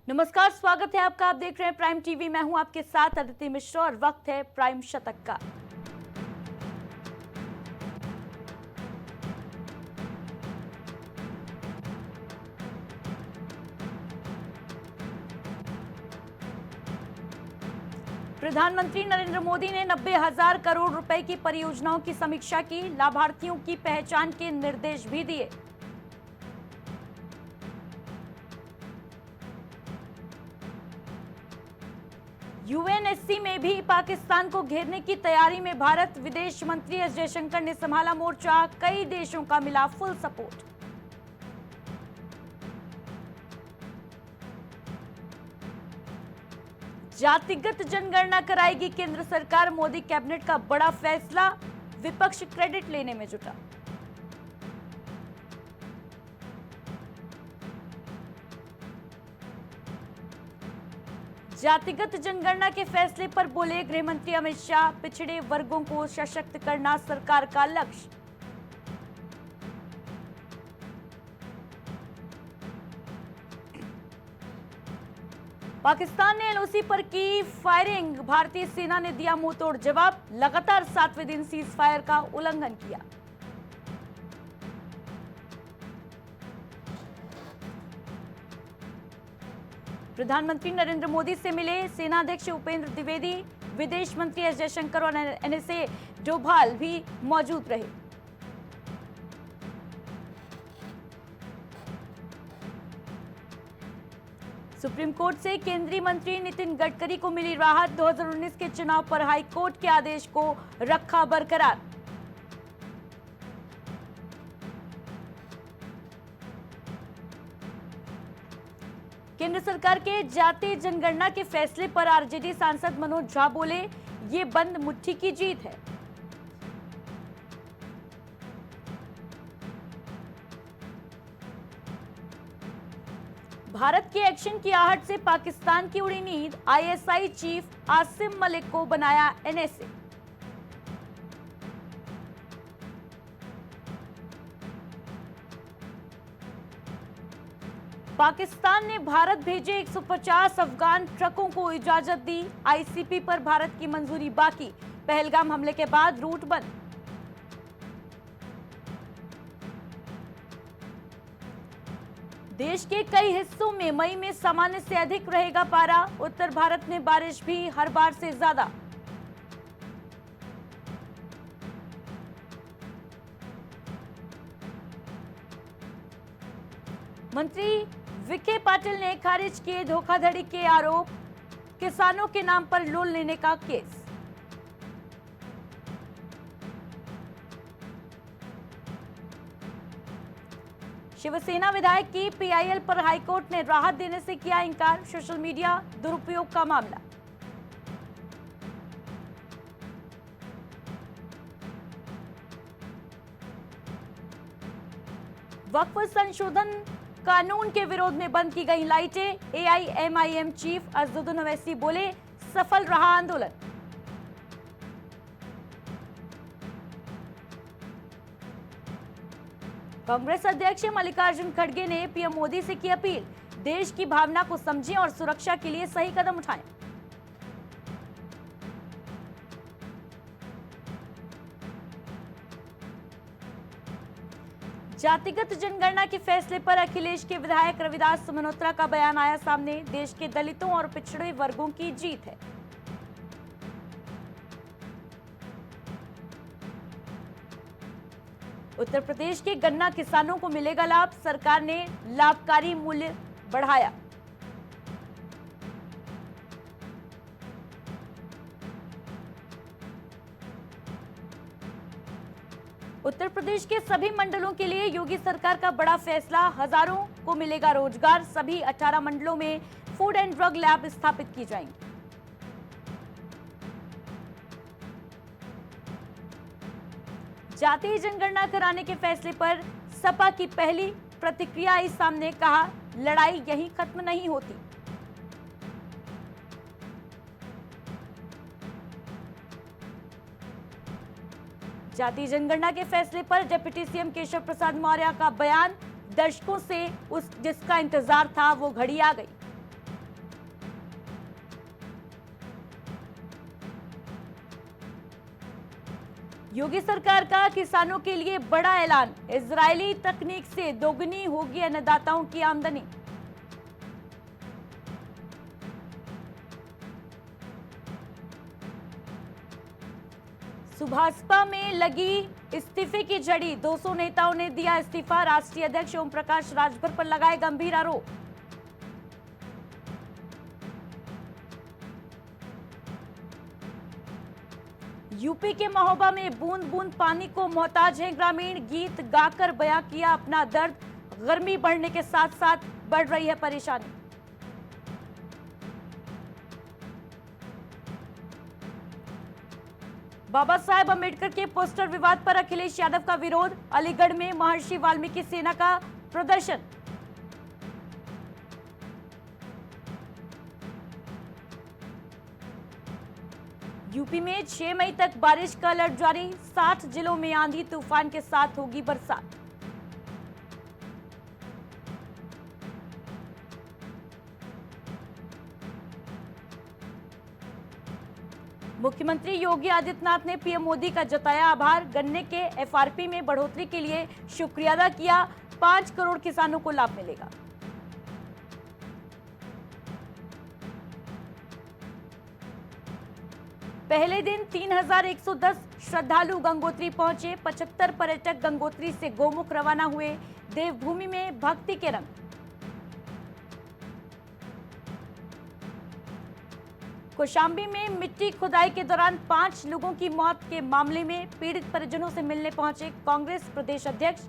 नमस्कार, स्वागत है आपका। आप देख रहे हैं प्राइम टीवी। मैं हूं आपके साथ अदिति मिश्रा और वक्त है प्राइम शतक का। प्रधानमंत्री नरेंद्र मोदी ने 90,000 करोड़ रुपए की परियोजनाओं की समीक्षा की। लाभार्थियों की पहचान के निर्देश भी दिए। यूएनएससी में भी पाकिस्तान को घेरने की तैयारी में भारत। विदेश मंत्री एस जयशंकर ने संभाला मोर्चा। कई देशों का मिला फुल सपोर्ट। जातिगत जनगणना कराएगी केंद्र सरकार। मोदी कैबिनेट का बड़ा फैसला। विपक्ष क्रेडिट लेने में जुटा। जातिगत जनगणना के फैसले पर बोले गृह मंत्री अमित शाह। पिछड़े वर्गों को सशक्त करना सरकार का लक्ष्य। पाकिस्तान ने एलओसी पर की फायरिंग। भारतीय सेना ने दिया मुंहतोड़ जवाब। लगातार 7वें दिन सीज फायर का उल्लंघन किया। प्रधानमंत्री नरेंद्र मोदी से मिले सेनाध्यक्ष उपेंद्र द्विवेदी। विदेश मंत्री एस जयशंकर और एनएसए डोभाल भी मौजूद रहे। सुप्रीम कोर्ट से केंद्रीय मंत्री नितिन गडकरी को मिली राहत। 2019 के चुनाव पर हाई कोर्ट के आदेश को रखा बरकरार। केंद्र सरकार के जाति जनगणना के फैसले पर आरजेडी सांसद मनोज झा बोले, ये बंद मुट्ठी की जीत है। भारत के एक्शन की आहट से पाकिस्तान की उड़ी नींद। आईएसआई चीफ आसिम मलिक को बनाया एनएसए। पाकिस्तान ने भारत भेजे 150 अफगान ट्रकों को इजाजत दी। आईसीपी पर भारत की मंजूरी बाकी। पहलगाम हमले के बाद रूट बंद। देश के कई हिस्सों में मई में सामान्य से अधिक रहेगा पारा। उत्तर भारत में बारिश भी हर बार से ज्यादा। मंत्री विखे पाटिल ने खारिज किए धोखाधड़ी के आरोप। किसानों के नाम पर लोन लेने का केस। शिवसेना विधायक की पीआईएल पर हाईकोर्ट ने राहत देने से किया इंकार। सोशल मीडिया दुरुपयोग का मामला। वक्फ संशोधन कानून के विरोध में बंद की गई लाइटें। एआईएमआईएम चीफ अजदुद्दीन ओवैसी बोले, सफल रहा आंदोलन। कांग्रेस अध्यक्ष मल्लिकार्जुन खड़गे ने पीएम मोदी से की अपील, देश की भावना को समझें और सुरक्षा के लिए सही कदम उठाएं। जातिगत जनगणना के फैसले पर अखिलेश के विधायक रविदास मल्होत्रा का बयान आया सामने। देश के दलितों और पिछड़े वर्गों की जीत है। उत्तर प्रदेश के गन्ना किसानों को मिलेगा लाभ। सरकार ने लाभकारी मूल्य बढ़ाया। उत्तर प्रदेश के सभी मंडलों के लिए योगी सरकार का बड़ा फैसला। हजारों को मिलेगा रोजगार। सभी 18 मंडलों में फूड एंड ड्रग लैब स्थापित की जाएंगी। जातीय जनगणना कराने के फैसले पर सपा की पहली प्रतिक्रिया आई सामने। कहा, लड़ाई यहीं खत्म नहीं होती। जातीय जनगणना के फैसले पर डिप्टी सीएम केशव प्रसाद मौर्य का बयान। दशकों से जिसका इंतजार था वो घड़ी आ गई। योगी सरकार का किसानों के लिए बड़ा ऐलान, इजरायली तकनीक से दोगुनी होगी अन्नदाताओं की आमदनी। सुभाषपा में लगी इस्तीफे की झड़ी, 200 नेताओं ने दिया इस्तीफा, राष्ट्रीय अध्यक्ष ओम प्रकाश राजभर पर लगाए गंभीर आरोप। यूपी के महोबा में बूंद बूंद पानी को मोहताज है ग्रामीण, गीत गाकर बयां किया अपना दर्द, गर्मी बढ़ने के साथ साथ बढ़ रही है परेशानी। बाबा साहेब अम्बेडकर के पोस्टर विवाद पर अखिलेश यादव का विरोध, अलीगढ़ में महर्षि वाल्मीकि सेना का प्रदर्शन। यूपी में 6 मई तक बारिश का अलर्ट जारी, 60 जिलों में आंधी तूफान के साथ होगी बरसात। मुख्यमंत्री योगी आदित्यनाथ ने पीएम मोदी का जताया आभार, गन्ने के एफआरपी में बढ़ोतरी के लिए शुक्रिया अदा किया, 5 करोड़ किसानों को लाभ मिलेगा। पहले दिन 3110 श्रद्धालु गंगोत्री पहुंचे, 75 पर्यटक गंगोत्री से गोमुख रवाना हुए, देवभूमि में भक्ति के रंग। कौशाम्बी में मिट्टी खुदाई के दौरान 5 लोगों की मौत के मामले में पीड़ित परिजनों से मिलने पहुंचे कांग्रेस प्रदेश अध्यक्ष,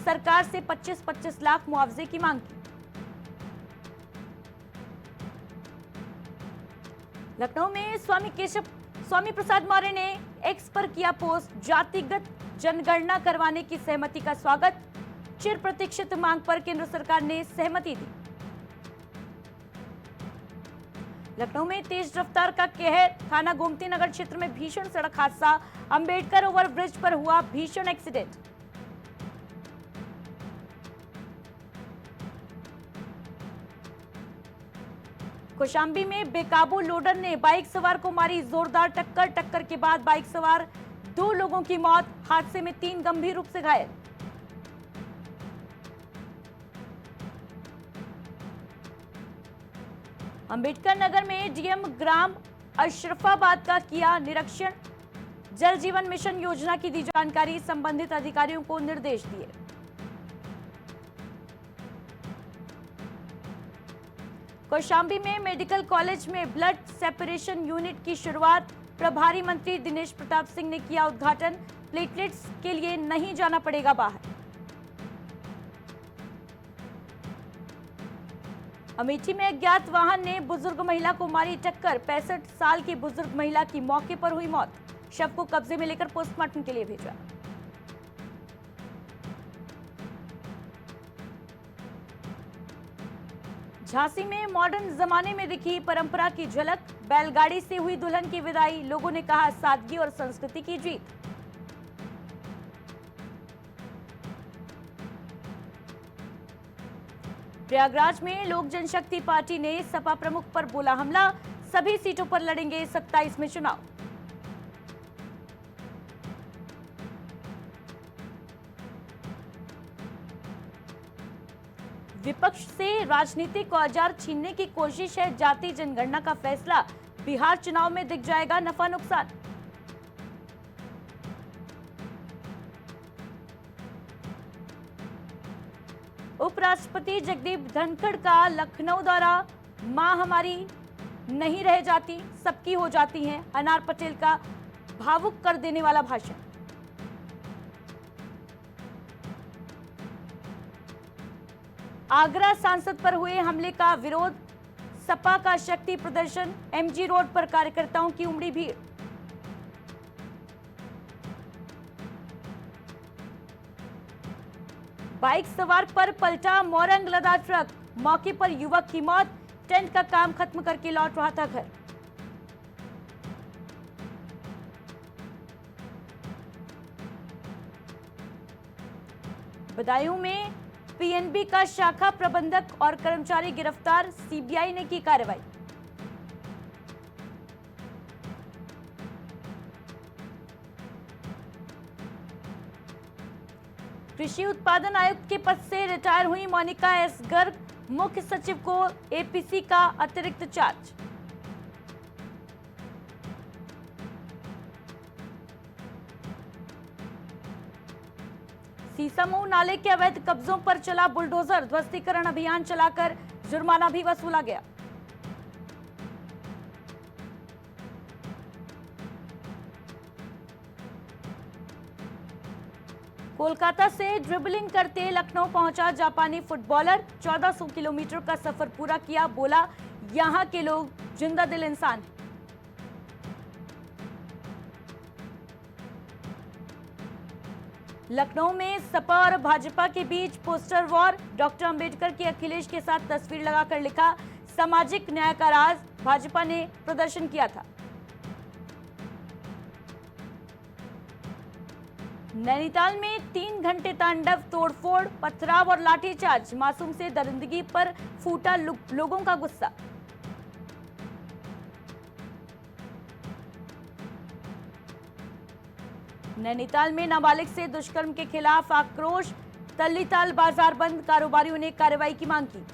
सरकार से 25-25 लाख मुआवजे की मांग की। लखनऊ में स्वामी प्रसाद मौर्य ने एक्स पर किया पोस्ट, जातिगत जनगणना करवाने की सहमति का स्वागत, चिर प्रतीक्षित मांग पर केंद्र सरकार ने सहमति दी। लखनऊ में तेज रफ्तार का कहर, थाना गोमती नगर क्षेत्र में भीषण सड़क हादसा, अंबेडकर ओवरब्रिज पर हुआ भीषण एक्सीडेंट। कौशाम्बी में बेकाबू लोडर ने बाइक सवार को मारी जोरदार टक्कर के बाद बाइक सवार 2 लोगों की मौत, हादसे में 3 गंभीर रूप से घायल। अंबेडकर नगर में डीएम ग्राम अशरफाबाद का किया निरीक्षण, जल जीवन मिशन योजना की दी जानकारी, संबंधित अधिकारियों को निर्देश दिए। कौशाम्बी में मेडिकल कॉलेज में ब्लड सेपरेशन यूनिट की शुरुआत, प्रभारी मंत्री दिनेश प्रताप सिंह ने किया उद्घाटन, प्लेटलेट्स के लिए नहीं जाना पड़ेगा बाहर। अमेठी में अज्ञात वाहन ने बुजुर्ग महिला को मारी टक्कर, 65 साल की बुजुर्ग महिला की मौके पर हुई मौत, शव को कब्जे में लेकर पोस्टमार्टम के लिए भेजा। झांसी में मॉडर्न जमाने में दिखी परंपरा की झलक, बैलगाड़ी से हुई दुल्हन की विदाई, लोगों ने कहा सादगी और संस्कृति की जीत। प्रयागराज में लोक जनशक्ति पार्टी ने सपा प्रमुख पर बोला हमला, सभी सीटों पर लड़ेंगे 27 में चुनाव। विपक्ष से राजनीतिक औजार छीनने की कोशिश है, जाति जनगणना का फैसला, बिहार चुनाव में दिख जाएगा नफा नुकसान। उपराष्ट्रपति जगदीप धनखड़ का लखनऊ दौरा, मां हमारी नहीं रह जाती सबकी हो जाती हैं, अनार पटेल का भावुक कर देने वाला भाषण। आगरा सांसद पर हुए हमले का विरोध, सपा का शक्ति प्रदर्शन, एमजी रोड पर कार्यकर्ताओं की उमड़ी भीड़। बाइक सवार पर पलटा मोरंग लदा ट्रक, मौके पर युवक की मौत, टेंट का काम खत्म करके लौट रहा था घर। बदायूं में पीएनबी का शाखा प्रबंधक और कर्मचारी गिरफ्तार, सीबीआई ने की कार्रवाई। कृषि उत्पादन आयुक्त के पद से रिटायर हुई मोनिका एस गर्ग, मुख्य सचिव को एपीसी का अतिरिक्त चार्ज। सीसामऊ नाले के अवैध कब्जों पर चला बुलडोजर, ध्वस्तीकरण अभियान चलाकर जुर्माना भी वसूला गया। कोलकाता से ड्रिबलिंग करते लखनऊ पहुंचा जापानी फुटबॉलर, 1400 किलोमीटर का सफर पूरा किया, बोला यहां के लोग जिंदा दिल इंसान हैं। लखनऊ में सपा और भाजपा के बीच पोस्टर वॉर, डॉक्टर अंबेडकर की अखिलेश के साथ तस्वीर लगाकर लिखा सामाजिक न्याय का राज, भाजपा ने प्रदर्शन किया था। नैनीताल में 3 घंटे तांडव, तोड़फोड़, पथराव और लाठीचार्ज, मासूम से दरिंदगी पर फूटा लोगों का गुस्सा। नैनीताल में नाबालिग से दुष्कर्म के खिलाफ आक्रोश, तल्लीताल बाजार बंद, कारोबारियों ने कार्रवाई की मांग की।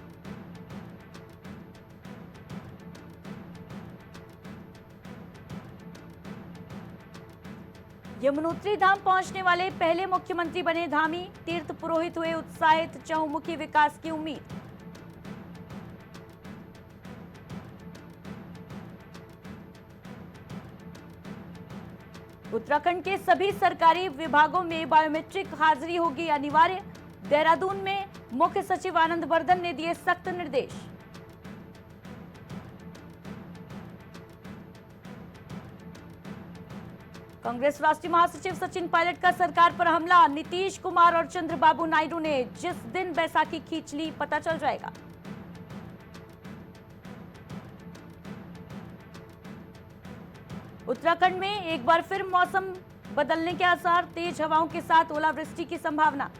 यमुनोत्री धाम पहुंचने वाले पहले मुख्यमंत्री बने धामी, तीर्थ पुरोहित हुए उत्साहित, चहुमुखी विकास की उम्मीद। उत्तराखंड के सभी सरकारी विभागों में बायोमेट्रिक हाजिरी होगी अनिवार्य, देहरादून में मुख्य सचिव आनंद वर्धन ने दिए सख्त निर्देश। कांग्रेस राष्ट्रीय महासचिव सचिन पायलट का सरकार पर हमला, नीतीश कुमार और चंद्रबाबू नायडू ने जिस दिन बैसाखी खींच ली पता चल जाएगा। उत्तराखंड में एक बार फिर मौसम बदलने के आसार, तेज हवाओं के साथ ओलावृष्टि की संभावना।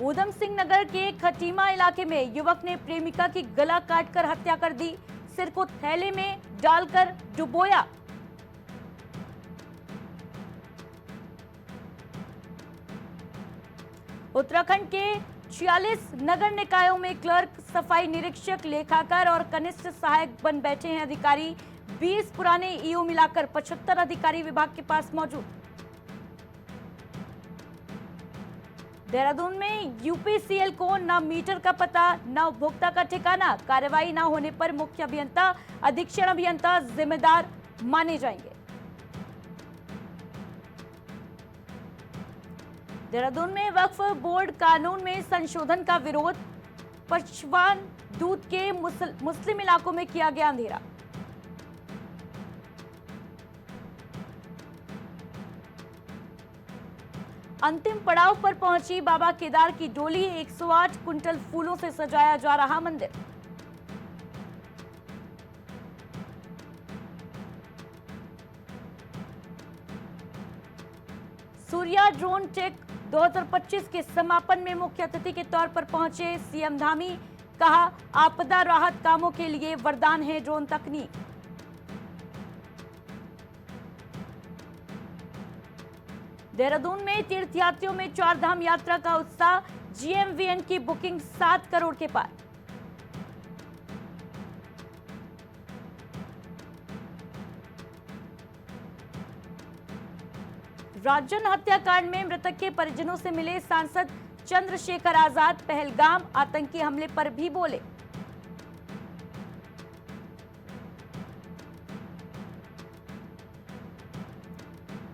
ऊधम सिंह नगर के खटीमा इलाके में युवक ने प्रेमिका की गला काटकर हत्या कर दी, सिर को थैले में डालकर डुबोया। उत्तराखंड के 46 नगर निकायों में क्लर्क, सफाई निरीक्षक, लेखाकार और कनिष्ठ सहायक बन बैठे हैं अधिकारी। 20 पुराने ईओ मिलाकर 75 अधिकारी विभाग के पास मौजूद। देहरादून में यूपीसीएल को न मीटर का पता, न उपभोक्ता का ठिकाना, कार्रवाई न होने पर मुख्य अभियंता, अधीक्षण अभियंता जिम्मेदार माने जाएंगे। देहरादून में वक्फ बोर्ड कानून में संशोधन का विरोध, पशवान दूध के मुस्लिम इलाकों में किया गया अंधेरा। अंतिम पड़ाव पर पहुंची बाबा केदार की डोली, 108 कुंटल फूलों से सजाया जा रहा मंदिर। सूर्या ड्रोन टेक 2025 के समापन में मुख्य अतिथि के तौर पर पहुंचे सीएम धामी, कहा आपदा राहत कामों के लिए वरदान है ड्रोन तकनीक। देहरादून में तीर्थयात्रियों में 4 धाम यात्रा का उत्साह, जीएमवीएन की बुकिंग 7 करोड़ के पार। राजन हत्याकांड में मृतक के परिजनों से मिले सांसद चंद्रशेखर आजाद, पहलगाम आतंकी हमले पर भी बोले।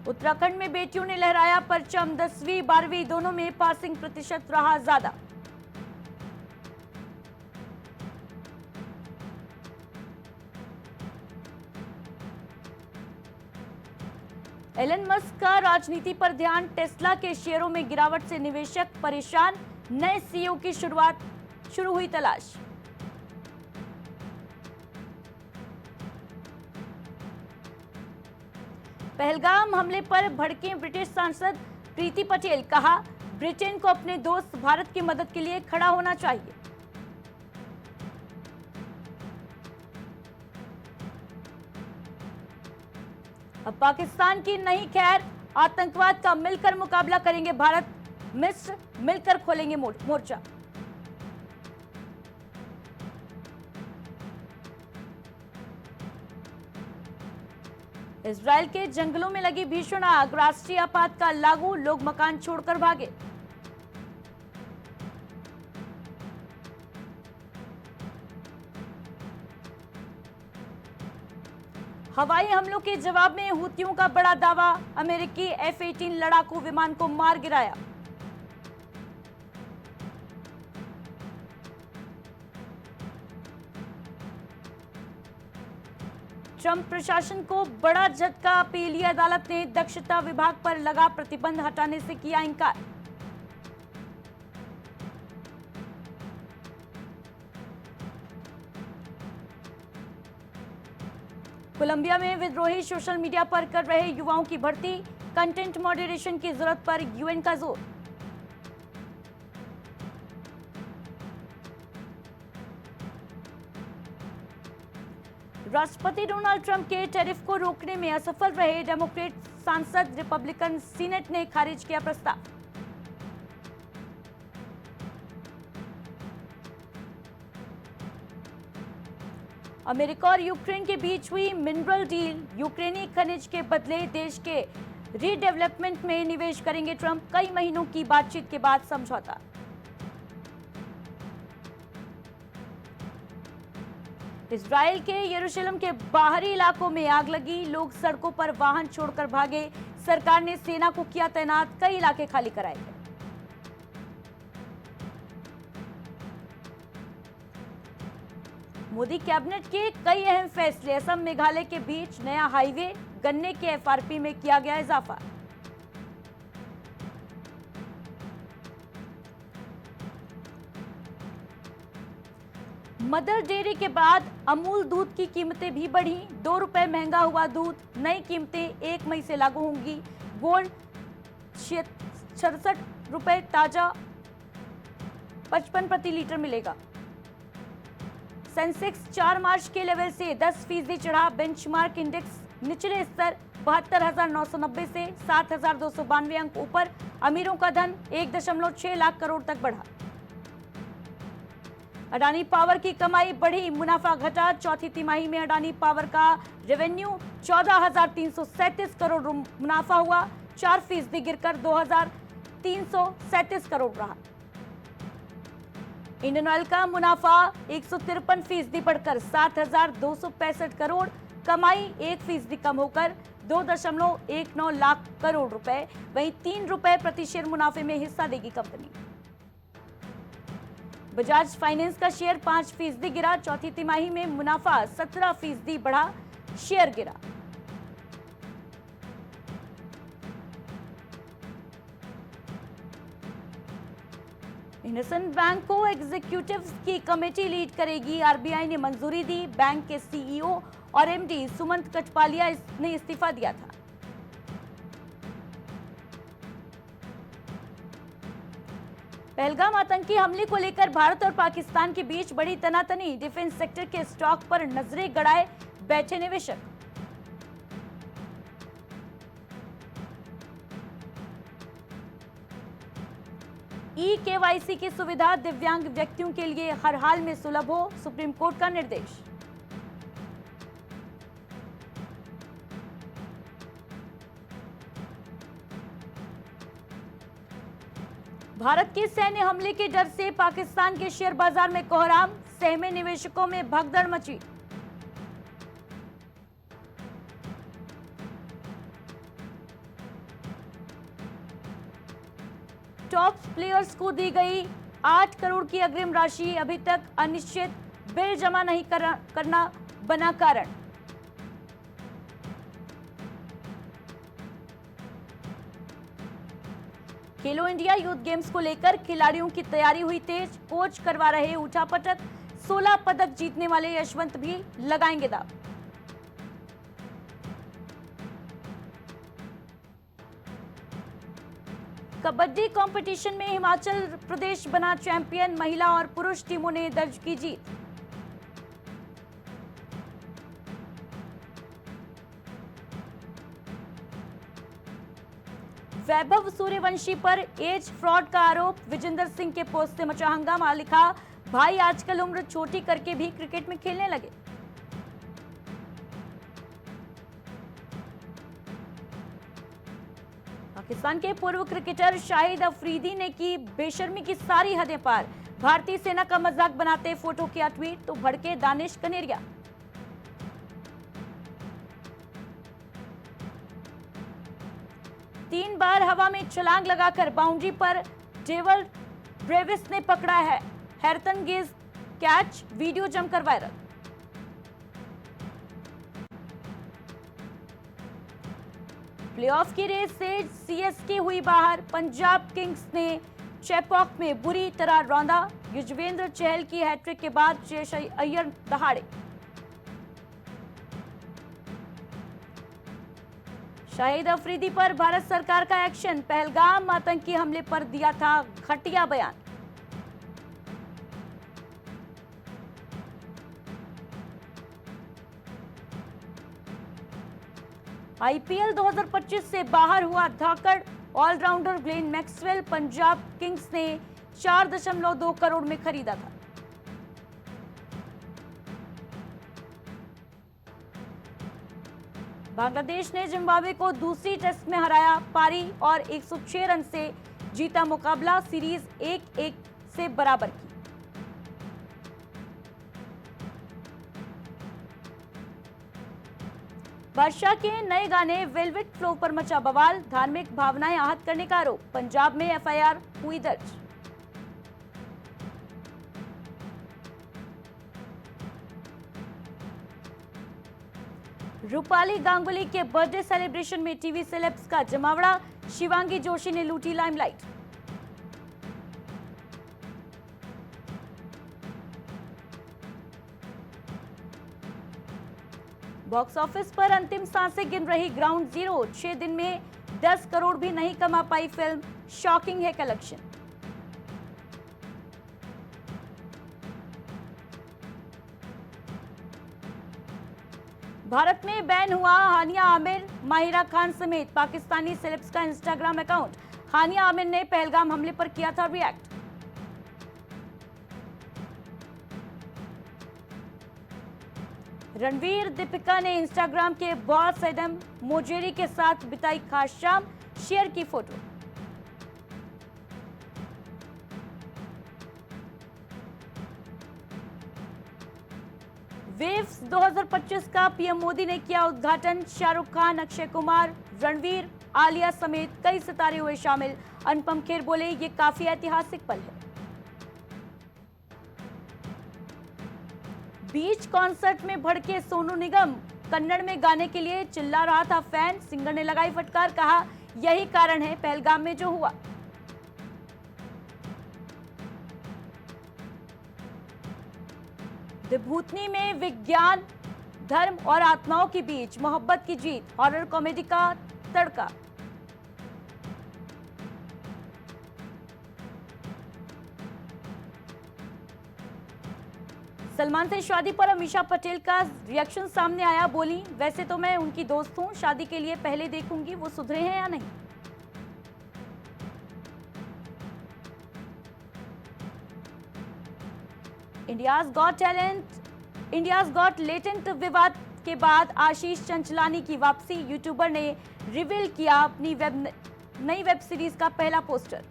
उत्तराखंड में बेटियों ने लहराया परचम, 10वीं 12वीं दोनों में पासिंग प्रतिशत रहा ज्यादा। एलन मस्क का राजनीति पर ध्यान, टेस्ला के शेयरों में गिरावट से निवेशक परेशान, नए सीईओ की शुरू हुई तलाश। पहलगाम हमले पर भड़के ब्रिटिश सांसद प्रीति पटेल, कहा ब्रिटेन को अपने दोस्त भारत की मदद के लिए खड़ा होना चाहिए। अब पाकिस्तान की नहीं खैर, आतंकवाद का मिलकर मुकाबला करेंगे भारत, मिस्र मिलकर खोलेंगे मोर्चा। इजरायल के जंगलों में लगी भीषण आग, राष्ट्रीय आपातकाल लागू, लोग मकान छोड़कर भागे। हवाई हमलों के जवाब में हूतियों का बड़ा दावा, अमेरिकी F-18 लड़ाकू विमान को मार गिराया। ट्रंप प्रशासन को बड़ा झटका, अपीलीय अदालत ने दक्षता विभाग पर लगा प्रतिबंध हटाने से किया इंकार। कोलंबिया में विद्रोही सोशल मीडिया पर कर रहे युवाओं की भर्ती, कंटेंट मॉडरेशन की जरूरत पर यूएन का जोर। राष्ट्रपति डोनाल्ड ट्रंप के टैरिफ को रोकने में असफल रहे डेमोक्रेट सांसद, रिपब्लिकन सीनेट ने खारिज किया प्रस्ताव। अमेरिका और यूक्रेन के बीच हुई मिनरल डील, यूक्रेनी खनिज के बदले देश के रीडेवलपमेंट में निवेश करेंगे ट्रंप, कई महीनों की बातचीत के बाद समझौता। इजराइल के यरूशलेम के बाहरी इलाकों में आग लगी, लोग सड़कों पर वाहन छोड़कर भागे, सरकार ने सेना को किया तैनात, कई इलाके खाली कराए गए। मोदी कैबिनेट के कई अहम फैसले, असम मेघालय के बीच नया हाईवे, गन्ने के एफआरपी में किया गया इजाफा। मदर डेयरी के बाद अमूल दूध की कीमतें भी बढ़ी, 2 रुपए महंगा हुआ दूध, नई कीमतें 1 मई से लागू होंगी। गोल्ड 66 रुपए ताजा 55 प्रति लीटर मिलेगा। सेंसेक्स 4 मार्च के लेवल से 10% चढ़ा, बेंचमार्क इंडेक्स निचले स्तर 72,990 से 7,292 अंक ऊपर, अमीरों का धन 1.6 लाख करोड़ तक बढ़ा। अडानी पावर की कमाई बढ़ी, मुनाफा घटा, चौथी तिमाही में अडानी पावर का रेवेन्यू 14,337 करोड़ मुनाफा हुआ, 4% गिरकर 2,337 करोड़ रहा। इंडियन ऑयल का मुनाफा 153% बढ़कर 7,265 करोड़, कमाई 1% कम होकर 2.19 लाख करोड़ रुपए, वहीं 3 रुपए प्रति शेयर मुनाफे में हिस्सा देगी कंपनी। बजाज फाइनेंस का शेयर 5% गिरा, चौथी तिमाही में मुनाफा 17% बढ़ा, शेयर गिरा। इंडसइंड बैंक को एग्जीक्यूटिव्स की कमेटी लीड करेगी, आरबीआई ने मंजूरी दी, बैंक के सीईओ और एमडी सुमंत कठपालिया ने इस्तीफा दिया था। पहलगाम आतंकी हमले को लेकर भारत और पाकिस्तान के बीच बड़ी तनातनी, डिफेंस सेक्टर के स्टॉक पर नजरें गड़ाए बैठे निवेशक। ई-केवाईसी की सुविधा दिव्यांग व्यक्तियों के लिए हर हाल में सुलभ हो, सुप्रीम कोर्ट का निर्देश। भारत के सैन्य हमले के डर से पाकिस्तान के शेयर बाजार में कोहराम, सहमे निवेशकों में भगदड़ मची। टॉप प्लेयर्स को दी गई 8 करोड़ की अग्रिम राशि, अभी तक अनिश्चित, बिल जमा नहीं करना बना कारण। खेलो इंडिया यूथ गेम्स को लेकर खिलाड़ियों की तैयारी हुई तेज, कोच करवा रहे उठापटक, 16 पदक जीतने वाले यशवंत भी लगाएंगे दांव। कबड्डी कंपटीशन में हिमाचल प्रदेश बना चैंपियन, महिला और पुरुष टीमों ने दर्ज की जीत। वैभव सूर्यवंशी पर एज फ्रॉड का आरोप, विजेंद्र सिंह के पोस्ट से मचा हंगामा। लिखा, भाई आजकल उम्र छोटी करके भी क्रिकेट में खेलने लगे। पाकिस्तान के पूर्व क्रिकेटर शाहिद अफरीदी ने की बेशर्मी की सारी हदें पार। भारतीय सेना का मजाक बनाते फोटो किया ट्वीट, तो भड़के दानिश कनेरिया। तीन बार हवा में छलांग लगाकर बाउंड्री पर डेवल ब्रेविस ने पकड़ा है हैरतअंगेज कैच, वीडियो जमकर वायरल। प्लेऑफ की रेस से सीएसके हुई बाहर, पंजाब किंग्स ने चेपॉक में बुरी तरह रौंदा। युजवेंद्र चहल की हैट्रिक के बाद श्रेयस अय्यर दहाड़े। शाहिद अफरीदी पर भारत सरकार का एक्शन, पहलगाम आतंकी हमले पर दिया था घटिया बयान। आईपीएल 2025 से बाहर हुआ धाकड़ all rounder Glenn Maxwell, Punjab Kings ने 4.2 करोड़ में खरीदा था। बांग्लादेश ने जिम्बाब्वे को दूसरी टेस्ट में हराया, पारी और 106 रन से जीता मुकाबला, सीरीज 1-1 से बराबर की। बादशाह के नए गाने वेलवेट फ्लो पर मचा बवाल, धार्मिक भावनाएं आहत करने का आरोप, पंजाब में एफआईआर हुई दर्ज। रूपाली गांगुली के बर्थडे सेलिब्रेशन में टीवी सेलेब्स का जमावड़ा, शिवांगी जोशी ने लूटी लाइमलाइट। बॉक्स ऑफिस पर अंतिम सांसें गिन रही ग्राउंड जीरो, 6 दिन में 10 करोड़ भी नहीं कमा पाई फिल्म, शॉकिंग है कलेक्शन। भारत में बैन हुआ हानिया आमिर, माहिरा खान समेत पाकिस्तानी सेलेब्स का इंस्टाग्राम अकाउंट। हानिया आमिर ने पहलगाम हमले पर किया था रिएक्ट। रणवीर दीपिका ने इंस्टाग्राम के बॉस एडम मोजेरी के साथ बिताई खास शाम, शेयर की फोटो। वेव्स 2025 का पीएम मोदी ने किया उद्घाटन, शाहरुख खान, अक्षय कुमार, रणवीर, आलिया समेत कई सितारे हुए शामिल। अनुपम खेर बोले, ये काफी ऐतिहासिक पल है। बीच कॉन्सर्ट में भड़के सोनू निगम, कन्नड़ में गाने के लिए चिल्ला रहा था फैन, सिंगर ने लगाई फटकार, कहा यही कारण है पहलगाम में जो हुआ। विभूतिनी में विज्ञान, धर्म और आत्माओं के बीच मोहब्बत की जीत, हॉरर कॉमेडी का तड़का। सलमान से शादी पर अमीषा पटेल का रिएक्शन सामने आया, बोली वैसे तो मैं उनकी दोस्त हूं, शादी के लिए पहले देखूंगी वो सुधरे हैं या नहीं। इंडियाज गॉट लेटेंट विवाद के बाद आशीष चंचलानी की वापसी, यूट्यूबर ने रिवील किया अपनी नई वेब सीरीज का पहला पोस्टर।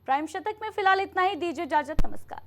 प्राइम शतक में फिलहाल इतना ही, दीजिए इजाजत, नमस्कार।